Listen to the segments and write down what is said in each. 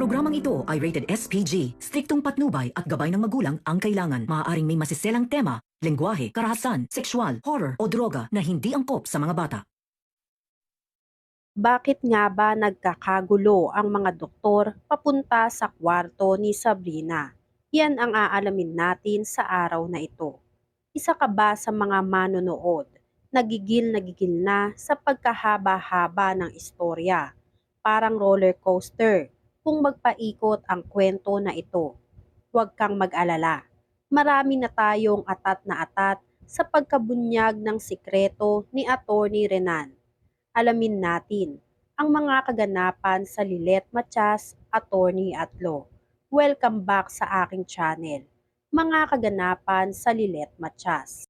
programang ito ay rated SPG. Striktong patnubay at gabay ng magulang ang kailangan. Maaaring may masiselang tema, lengguwahe, karahasan, sexual, horror o droga na hindi angkop sa mga bata. Bakit nga ba nagkakagulo ang mga doktor papunta sa kwarto ni Sabrina? Yan ang aalamin natin sa araw na ito. Isa ka ba sa mga manonood? Nagigil na sa pagkahaba-haba ng istorya. Parang roller coaster kung magpaikot ang kwento na ito. Huwag kang mag-alala. Marami na tayong atat sa pagkabunyag ng sikreto ni Attorney Renan. Alamin natin ang mga kaganapan sa Lilet Matias, Attorney at Law. Welcome back sa aking channel, mga kaganapan sa Lilet Matias.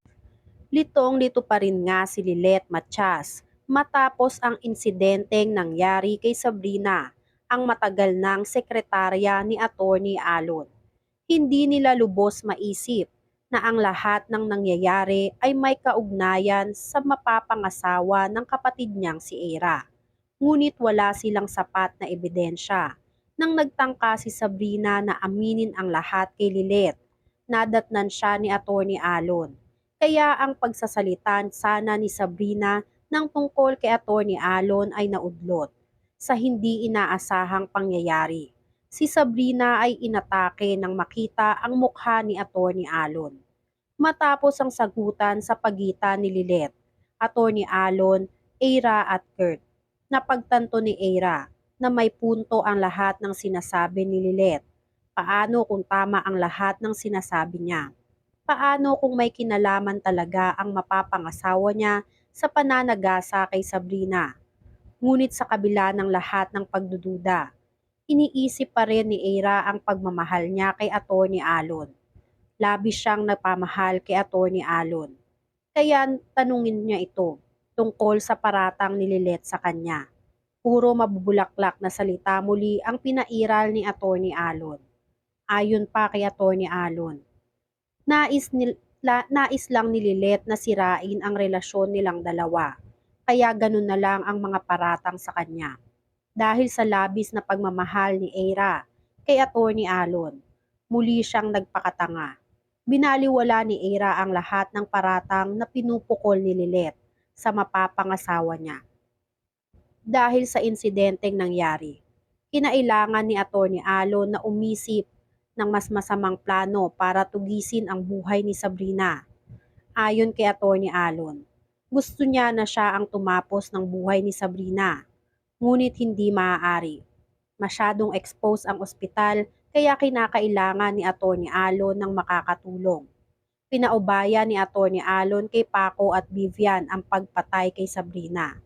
Litong-lito pa rin nga si Lilet Matias matapos ang insidenteng nangyari kay Sabrina, ang matagal ng sekretarya ni Attorney Alon. Hindi nila lubos maisip na ang lahat ng nangyayari ay may kaugnayan sa mapapangasawa ng kapatid niyang si Era. Ngunit wala silang sapat na ebidensya. Nang nagtangka si Sabrina na aminin ang lahat kay Lilet, nadatnan siya ni Attorney Alon. Kaya ang pagsasalitan sana ni Sabrina ng tungkol kay Attorney Alon ay naudlot sa hindi inaasahang pangyayari. Si Sabrina ay inatake nang makita ang mukha ni Attorney Alon. Matapos ang sagutan sa pagitan ni Lilet, Attorney Alon, Eira at Kurt, napagtanto ni Eira na may punto ang lahat ng sinasabi ni Lilet. Paano kung tama ang lahat ng sinasabi niya? Paano kung may kinalaman talaga ang mapapangasawa niya sa pananagasa kay Sabrina? Ngunit sa kabila ng lahat ng pagdududa, iniisip pa rin ni Eira ang pagmamahal niya kay Attorney Alon. Labis siyang nagpamahal kay Attorney Alon. Kaya tanungin niya ito tungkol sa paratang ni Lilet sa kanya. Puro mabubulaklak na salita muli ang pinairal ni Attorney Alon. Ayon pa kay Attorney Alon, nais lang ni Lilet na sirain ang relasyon nilang dalawa. Kaya ganun na lang ang mga paratang sa kanya. Dahil sa labis na pagmamahal ni Eira kay Attorney Alon, muli siyang nagpakatanga. Binaliwala ni Eira ang lahat ng paratang na pinupukol ni Lilet sa mapapangasawa niya. Dahil sa insidenteng nangyari, kinailangan ni Attorney Alon na umisip ng mas masamang plano para tugisin ang buhay ni Sabrina. Ayon kay Attorney Alon, gusto niya na siya ang tumapos ng buhay ni Sabrina, ngunit hindi maaari. Masyadong exposed ang ospital kaya kinakailangan ni Attorney Alon ng makakatulong. Pinaubaya ni Attorney Alon kay Paco at Vivian ang pagpatay kay Sabrina.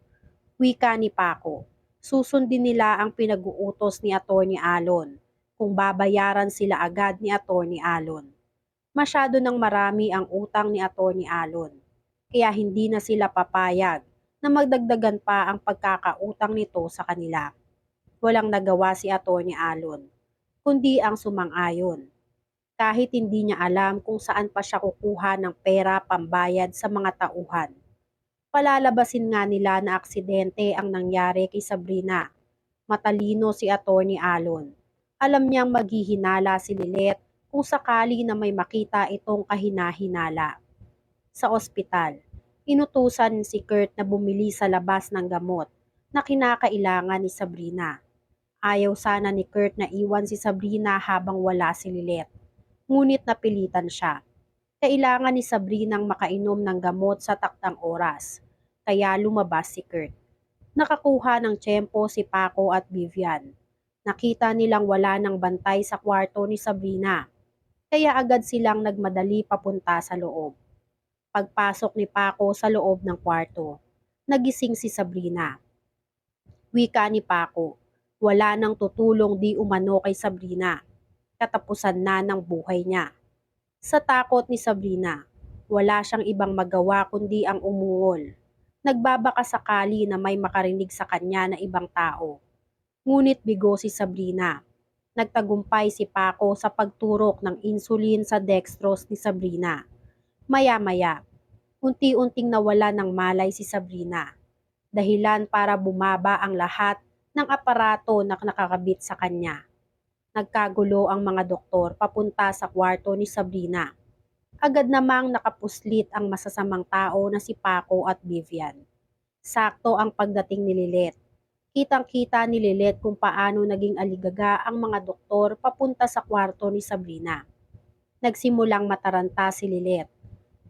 Wika ni Paco, susundin nila ang pinag-uutos ni Attorney Alon kung babayaran sila agad ni Attorney Alon. Masyado nang marami ang utang ni Attorney Alon, kaya hindi na sila papayag na magdagdagan pa ang pagkakautang nito sa kanila. Walang nagawa si Attorney Alon, kundi ang sumang-ayon. Kahit hindi niya alam kung saan pa siya kukuha ng pera pambayad sa mga tauhan. Palalabasin nga nila na aksidente ang nangyari kay Sabrina. Matalino si Attorney Alon. Alam niyang maghihinala si Lilet kung sakali na may makita itong kahina-hinala. Sa ospital, inutusan si Kurt na bumili sa labas ng gamot na kinakailangan ni Sabrina. Ayaw sana ni Kurt na iwan si Sabrina habang wala si Lilet. Ngunit napilitan siya. Kailangan ni Sabrinang makainom ng gamot sa taktang oras. Kaya lumabas si Kurt. Nakakuha ng tiyempo si Paco at Vivian. Nakita nilang wala ng bantay sa kwarto ni Sabrina. Kaya agad silang nagmadali papunta sa loob. Pagpasok ni Paco sa loob ng kwarto, nagising si Sabrina. Wika ni Paco, wala nang tutulong di umano kay Sabrina. Katapusan na ng buhay niya. Sa takot ni Sabrina, wala siyang ibang magawa kundi ang umungol. Nagbabaka sakali na may makarinig sa kanya na ibang tao. Ngunit bigo si Sabrina. Nagtagumpay si Paco sa pagturok ng insulin sa dextrose ni Sabrina. Maya-maya, unti-unting nawala ng malay si Sabrina. Dahilan para bumaba ang lahat ng aparato na nakakabit sa kanya. Nagkagulo ang mga doktor papunta sa kwarto ni Sabrina. Agad namang nakapuslit ang masasamang tao na si Paco at Vivian. Sakto ang pagdating ni Lilet. Kitang-kita ni Lilet kung paano naging aligaga ang mga doktor papunta sa kwarto ni Sabrina. Nagsimulang mataranta si Lilet.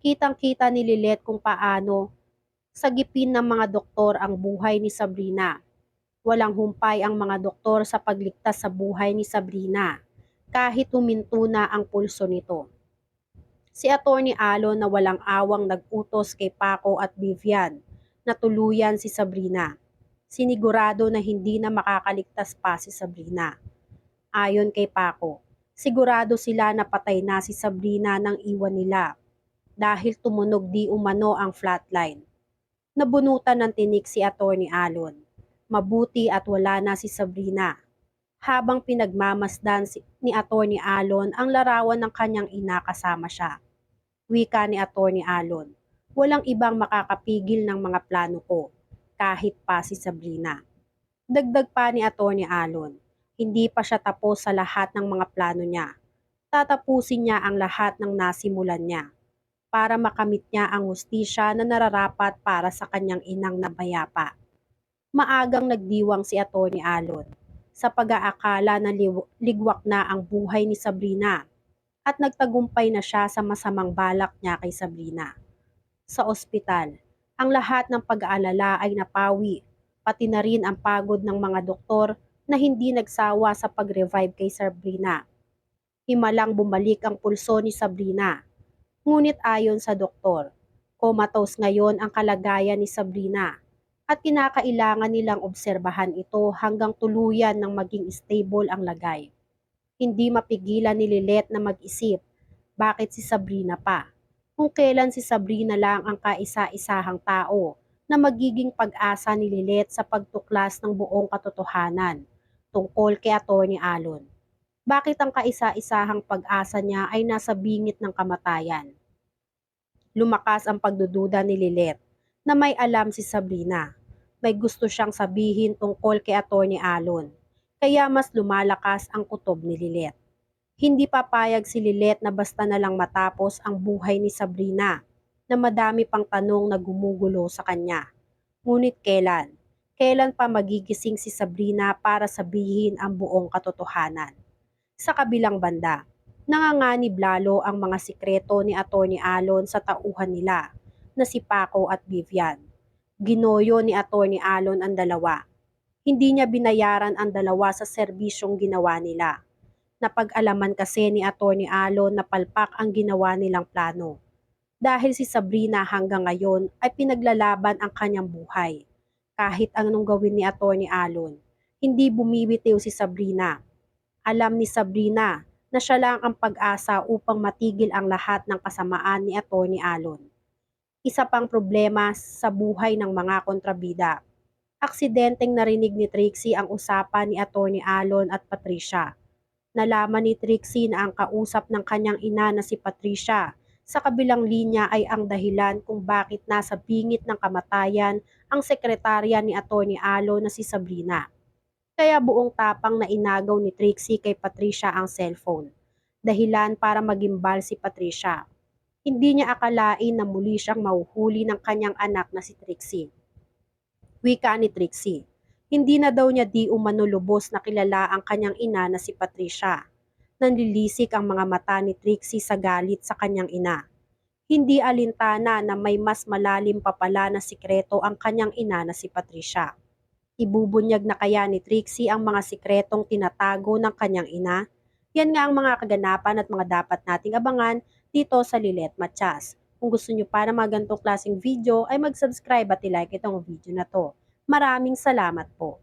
Kitang-kita ni Lilet kung paano sagipin ng mga doktor ang buhay ni Sabrina. Walang humpay ang mga doktor sa pagligtas sa buhay ni Sabrina, kahit huminto na ang pulso nito. Si Atty. Alon na walang awang nag-utos kay Paco at Vivian na tuluyan si Sabrina. Sinigurado na hindi na makakaligtas pa si Sabrina. Ayon kay Paco, sigurado sila na patay na si Sabrina nang iwan nila dahil tumunog di umano ang flatline. Nabunutan ng tinik si Atty. Alon. Mabuti at wala na si Sabrina. Habang pinagmamasdan ni Atty. Alon ang larawan ng kanyang ina kasama siya. Wika ni Atty. Alon, walang ibang makakapigil ng mga plano ko, kahit pa si Sabrina. Dagdag pa ni Atty. Alon, hindi pa siya tapos sa lahat ng mga plano niya. Tatapusin niya ang lahat ng nasimulan niya para makamit niya ang hustisya na nararapat para sa kanyang inang nabayapa. Maagang nagdiwang si Atty. Alon sa pag-aakala na ligwak na ang buhay ni Sabrina at nagtagumpay na siya sa masamang balak niya kay Sabrina. Sa ospital, ang lahat ng pag-aalala ay napawi, pati na rin ang pagod ng mga doktor na hindi nagsawa sa pag-revive kay Sabrina. Himalang bumalik ang pulso ni Sabrina. Ngunit ayon sa doktor, comatose ngayon ang kalagayan ni Sabrina at kinakailangan nilang obserbahan ito hanggang tuluyan ng maging stable ang lagay. Hindi mapigilan ni Lilet na mag-isip, bakit si Sabrina pa? Kung kailan si Sabrina lang ang kaisa-isahang tao na magiging pag-asa ni Lilet sa pagtuklas ng buong katotohanan tungkol kay Atty. Alon. Bakit ang kaisa-isahang pag-asa niya ay nasa bingit ng kamatayan? Lumakas ang pagdududa ni Lilet na may alam si Sabrina. May gusto siyang sabihin tungkol kay Atty. Alon. Kaya mas lumalakas ang kutob ni Lilet. Hindi papayag si Lilet na basta na lang matapos ang buhay ni Sabrina na madami pang tanong na gumugulo sa kanya. Ngunit kailan? Kailan pa magigising si Sabrina para sabihin ang buong katotohanan? Sa kabilang banda, nanganganib lalo ang mga sikreto ni Atty. Alon sa tauhan nila na si Paco at Vivian. Ginoyo ni Atty. Alon ang dalawa. Hindi niya binayaran ang dalawa sa serbisyong ginawa nila. Napag-alaman kasi ni Atty. Alon na palpak ang ginawa nilang plano. Dahil si Sabrina hanggang ngayon ay pinaglalaban ang kanyang buhay. Kahit anong gawin ni Atty. Alon, hindi bumibitiw si Sabrina. Alam ni Sabrina na siya lang ang pag-asa upang matigil ang lahat ng kasamaan ni Atty. Alon. Isa pang problema sa buhay ng mga kontrabida. Aksidenteng narinig ni Trixie ang usapan ni Atty. Alon at Patricia. Nalaman ni Trixie na ang kausap ng kanyang ina na si Patricia sa kabilang linya ay ang dahilan kung bakit nasa bingit ng kamatayan ang sekretarya ni Atty. Alon na si Sabrina. Kaya buong tapang na inagaw ni Trixie kay Patricia ang cellphone. Dahilan para magimbal si Patricia. Hindi niya akalain na muli siyang mahuhuli ng kanyang anak na si Trixie. Wika ni Trixie, hindi na daw niya di umano lubos na kilala ang kanyang ina na si Patricia. Nanlilisik ang mga mata ni Trixie sa galit sa kanyang ina. Hindi alintana na may mas malalim pa pala na sikreto ang kanyang ina na si Patricia. Ibubunyag na kaya ni Trixie ang mga sikretong tinatago ng kanyang ina? Yan nga ang mga kaganapan at mga dapat nating abangan dito sa Lilet Matias. Kung gusto nyo para mga ganitong klaseng video ay mag-subscribe at i-like itong video na to. Maraming salamat po.